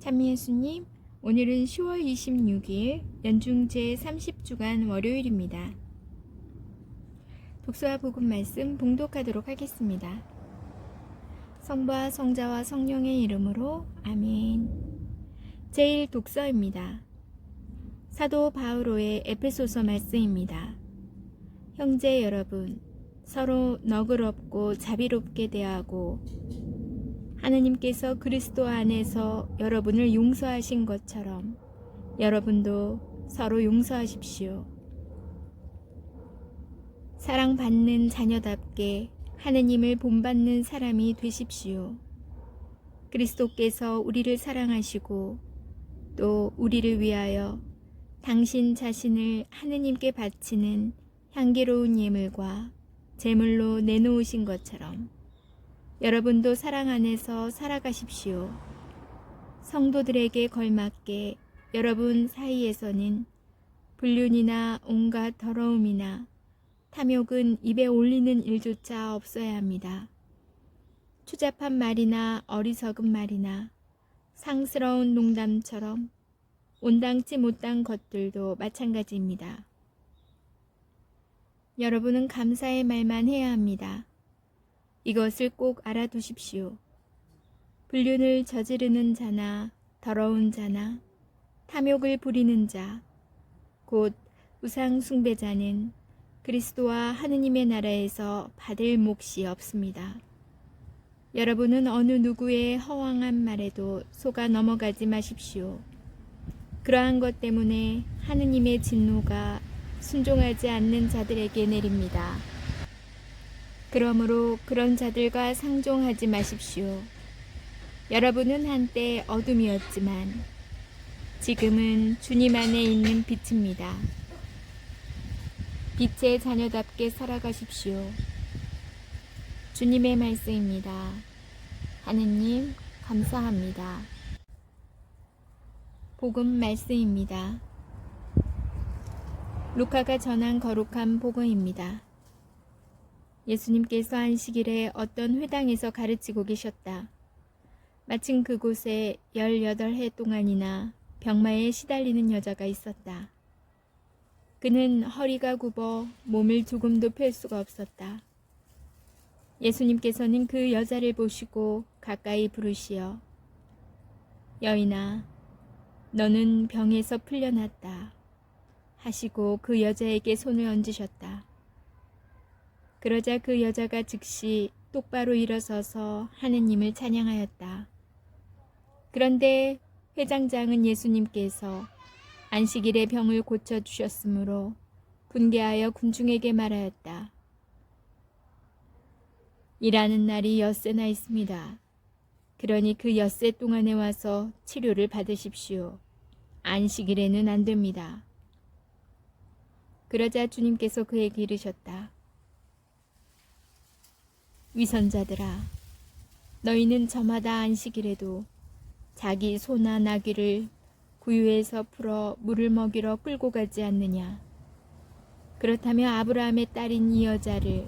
참미예수님, 오늘은 10월 26일 연중 제30주간 월요일입니다. 독서와 복음 말씀 봉독하도록 하겠습니다. 성부와 성자와 성령의 이름으로 아멘. 제1독서입니다. 사도 바오로의 에베소서 말씀입니다. 형제 여러분, 서로 너그럽고 자비롭게 대하고 하느님께서 그리스도 안에서 여러분을 용서하신 것처럼 여러분도 서로 용서하십시오. 사랑받는 자녀답게 하느님을 본받는 사람이 되십시오. 그리스도께서 우리를 사랑하시고 또 우리를 위하여 당신 자신을 하느님께 바치는 향기로운 예물과 제물로 내놓으신 것처럼 여러분도 사랑 안에서 살아가십시오. 성도들에게 걸맞게 여러분 사이에서는 불륜이나 온갖 더러움이나 탐욕은 입에 올리는 일조차 없어야 합니다. 추잡한 말이나 어리석은 말이나 상스러운 농담처럼 온당치 못한 것들도 마찬가지입니다. 여러분은 감사의 말만 해야 합니다. 이것을 꼭 알아두십시오. 불륜을 저지르는 자나 더러운 자나 탐욕을 부리는 자, 곧 우상 숭배자는 그리스도와 하느님의 나라에서 받을 몫이 없습니다. 여러분은 어느 누구의 허황한 말에도 속아 넘어가지 마십시오. 그러한 것 때문에 하느님의 진노가 순종하지 않는 자들에게 내립니다. 그러므로 그런 자들과 상종하지 마십시오. 여러분은 한때 어둠이었지만 지금은 주님 안에 있는 빛입니다. 빛의 자녀답게 살아가십시오. 주님의 말씀입니다. 하느님 감사합니다. 복음 말씀입니다. 루카가 전한 거룩한 복음입니다. 예수님께서 안식일에 어떤 회당에서 가르치고 계셨다. 마침 그곳에 18해 동안이나 병마에 시달리는 여자가 있었다. 그는 허리가 굽어 몸을 조금도 펼 수가 없었다. 예수님께서는 그 여자를 보시고 가까이 부르시어 여인아, 너는 병에서 풀려났다 하시고 그 여자에게 손을 얹으셨다. 그러자 그 여자가 즉시 똑바로 일어서서 하느님을 찬양하였다. 그런데 회장장은 예수님께서 안식일에 병을 고쳐주셨으므로 분개하여 군중에게 말하였다. 일하는 날이 엿새나 있습니다. 그러니 그 엿새 동안에 와서 치료를 받으십시오. 안식일에는 안 됩니다. 그러자 주님께서 그에게 이르셨다. 위선자들아, 너희는 저마다 안식일에도 자기 소나 나귀를 구유에서 풀어 물을 먹이러 끌고 가지 않느냐. 그렇다면 아브라함의 딸인 이 여자를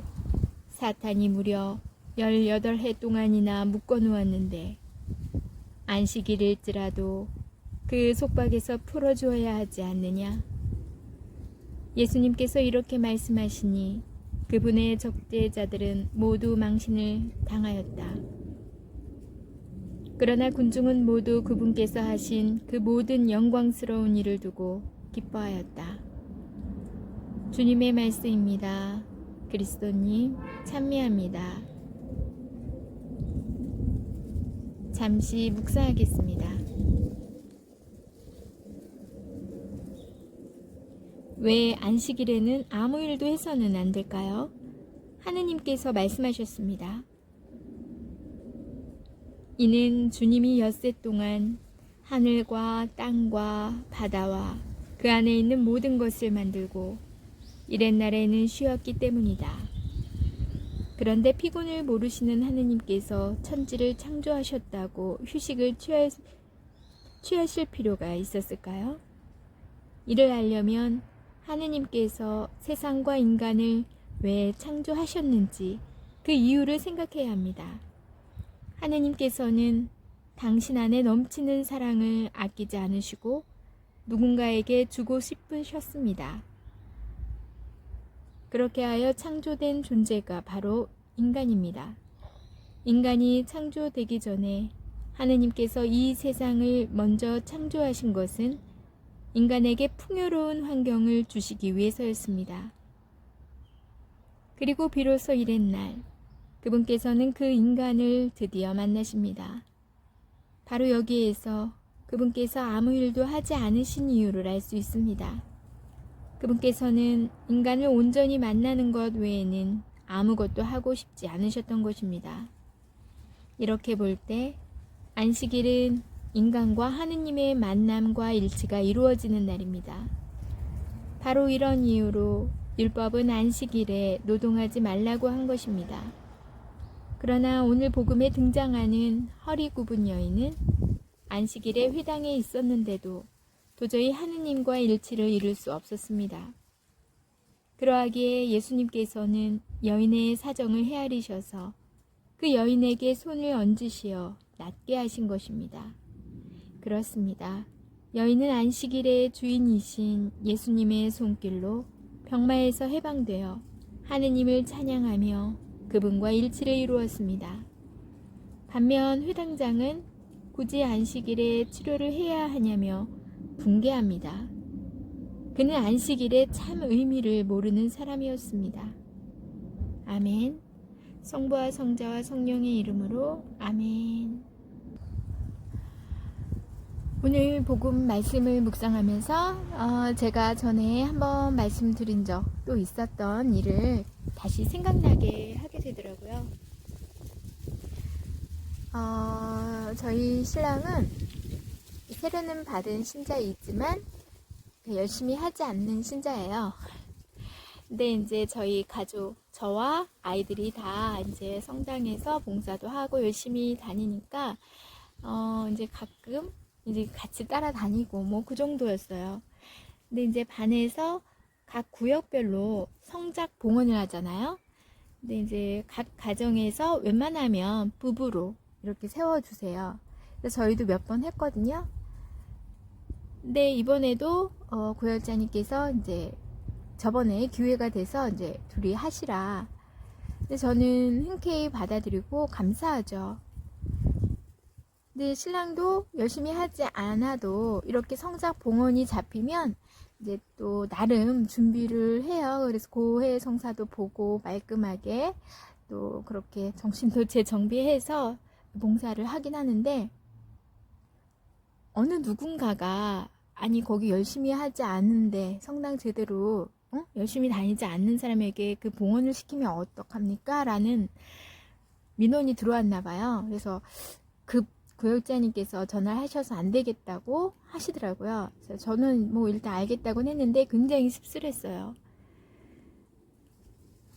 사탄이 무려 18해 동안이나 묶어 놓았는데 안식일일지라도 그 속박에서 풀어주어야 하지 않느냐. 예수님께서 이렇게 말씀하시니 그분의 적대자들은 모두 망신을 당하였다. 그러나 군중은 모두 그분께서 하신 그 모든 영광스러운 일을 두고 기뻐하였다. 주님의 말씀입니다. 그리스도님 찬미합니다. 잠시 묵상하겠습니다. 왜 안식일에는 아무 일도 해서는 안 될까요? 하느님께서 말씀하셨습니다. 이는 주님이 엿새 동안 하늘과 땅과 바다와 그 안에 있는 모든 것을 만들고 이렛날에는 쉬었기 때문이다. 그런데 피곤을 모르시는 하느님께서 천지를 창조하셨다고 휴식을 취하실 필요가 있었을까요? 이를 알려면 하느님께서 세상과 인간을 왜 창조하셨는지 그 이유를 생각해야 합니다. 하느님께서는 당신 안에 넘치는 사랑을 아끼지 않으시고 누군가에게 주고 싶으셨습니다. 그렇게 하여 창조된 존재가 바로 인간입니다. 인간이 창조되기 전에 하느님께서 이 세상을 먼저 창조하신 것은 인간에게 풍요로운 환경을 주시기 위해서였습니다. 그리고 비로소 이랬날 그분께서는 그 인간을 드디어 만나십니다. 바로 여기에서 그분께서 아무 일도 하지 않으신 이유를 알 수 있습니다. 그분께서는 인간을 온전히 만나는 것 외에는 아무것도 하고 싶지 않으셨던 것입니다. 이렇게 볼 때 안식일은 인간과 하느님의 만남과 일치가 이루어지는 날입니다. 바로 이런 이유로 율법은 안식일에 노동하지 말라고 한 것입니다. 그러나 오늘 복음에 등장하는 허리 굽은 여인은 안식일에 회당에 있었는데도 도저히 하느님과 일치를 이룰 수 없었습니다. 그러하기에 예수님께서는 여인의 사정을 헤아리셔서 그 여인에게 손을 얹으시어 낫게 하신 것입니다. 그렇습니다. 여인은 안식일의 주인이신 예수님의 손길로 병마에서 해방되어 하느님을 찬양하며 그분과 일치를 이루었습니다. 반면 회당장은 굳이 안식일에 치료를 해야 하냐며 분개합니다. 그는 안식일의 참 의미를 모르는 사람이었습니다. 아멘. 성부와 성자와 성령의 이름으로 아멘. 오늘 복음 말씀을 묵상하면서 제가 전에 한번 말씀드린 적 또 있었던 일을 다시 생각나게 하게 되더라고요. 저희 신랑은 세례는 받은 신자이지만 열심히 하지 않는 신자예요. 근데 이제 저희 가족, 저와 아이들이 다 이제 성당에서 봉사도 하고 열심히 다니니까 이제 가끔 이제 같이 따라다니고 뭐 그 정도였어요. 근데 이제 반에서 각 구역별로 성작 봉헌을 하잖아요. 근데 이제 각 가정에서 웬만하면 부부로 이렇게 세워주세요. 그래서 저희도 몇 번 했거든요. 근데 이번에도 구역자님께서 이제 저번에 기회가 돼서 이제 둘이 하시라. 근데 저는 흔쾌히 받아들이고 감사하죠. 근데 신랑도 열심히 하지 않아도 이렇게 성작 봉헌이 잡히면 이제 또 나름 준비를 해요. 그래서 고해 성사도 보고 말끔하게 또 그렇게 정신도 재정비해서 봉사를 하긴 하는데 어느 누군가가 아니 거기 열심히 하지 않는데 성당 제대로 열심히 다니지 않는 사람에게 그 봉헌을 시키면 어떡합니까? 라는 민원이 들어왔나 봐요. 그래서 그 구역자님께서 전화를 하셔서 안 되겠다고 하시더라고요. 그래서 저는 뭐 일단 알겠다고는 했는데 굉장히 씁쓸했어요.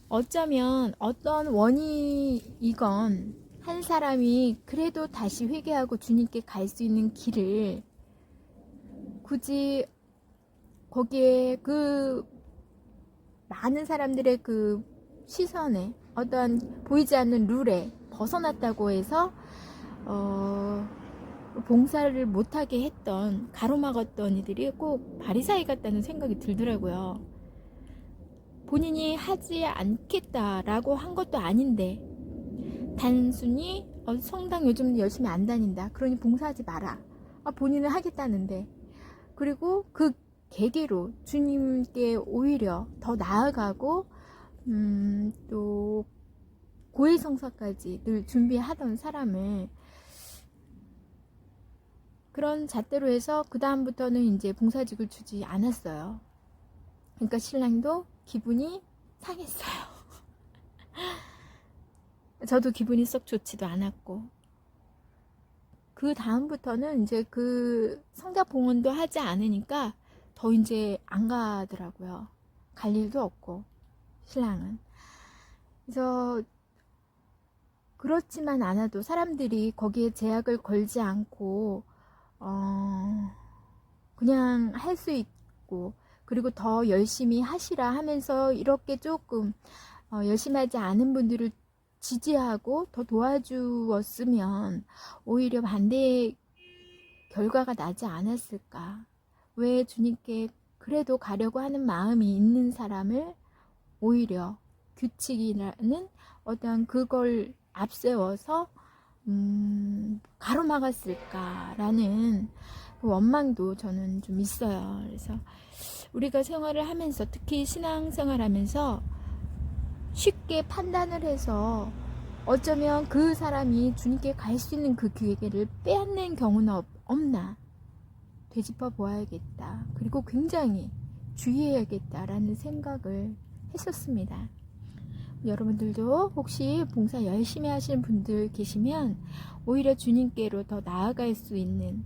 어쩌면 어떤 원인이건 한 사람이 그래도 다시 회개하고 주님께 갈 수 있는 길을 굳이 거기에 그 많은 사람들의 그 시선에 어떤 보이지 않는 룰에 벗어났다고 해서 봉사를 못하게 했던 가로막았던 이들이 꼭 바리사이 같다는 생각이 들더라고요. 본인이 하지 않겠다라고 한 것도 아닌데 단순히 성당 요즘 열심히 안 다닌다 그러니 봉사하지 마라. 본인은 하겠다는데 그리고 그 계기로 주님께 오히려 더 나아가고 또 고해성사까지 늘 준비하던 사람을 그런 잣대로 해서 그 다음부터는 이제 봉사직을 주지 않았어요. 그러니까 신랑도 기분이 상했어요. 저도 기분이 썩 좋지도 않았고 그 다음부터는 이제 그 성작 봉헌도 하지 않으니까 더 이제 안 가더라고요. 갈 일도 없고 신랑은. 그래서 그렇지만 않아도 사람들이 거기에 제약을 걸지 않고 그냥 할 수 있고 그리고 더 열심히 하시라 하면서 이렇게 조금 열심히 하지 않은 분들을 지지하고 더 도와주었으면 오히려 반대의 결과가 나지 않았을까. 왜 주님께 그래도 가려고 하는 마음이 있는 사람을 오히려 규칙이라는 어떤 그걸 앞세워서 가로막았을까라는 그 원망도 저는 좀 있어요. 그래서 우리가 생활을 하면서, 특히 신앙생활하면서 쉽게 판단을 해서 어쩌면 그 사람이 주님께 갈 수 있는 그 기회를 빼앗는 경우는 없나 되짚어 보아야겠다. 그리고 굉장히 주의해야겠다라는 생각을 했었습니다. 여러분들도 혹시 봉사 열심히 하시는 분들 계시면 오히려 주님께로 더 나아갈 수 있는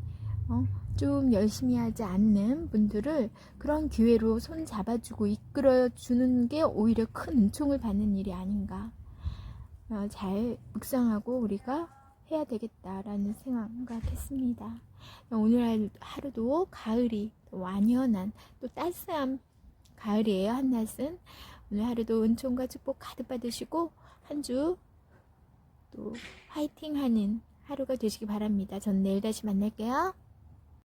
좀 열심히 하지 않는 분들을 그런 기회로 손 잡아주고 이끌어주는 게 오히려 큰 은총을 받는 일이 아닌가, 잘 묵상하고 우리가 해야 되겠다라는 생각했습니다. 오늘 하루도 가을이 완연한 또 따스한 가을이에요. 한낮은. 오늘 하루도 은총과 축복 가득 받으시고 한 주 또 화이팅 하는 하루가 되시기 바랍니다. 전 내일 다시 만날게요.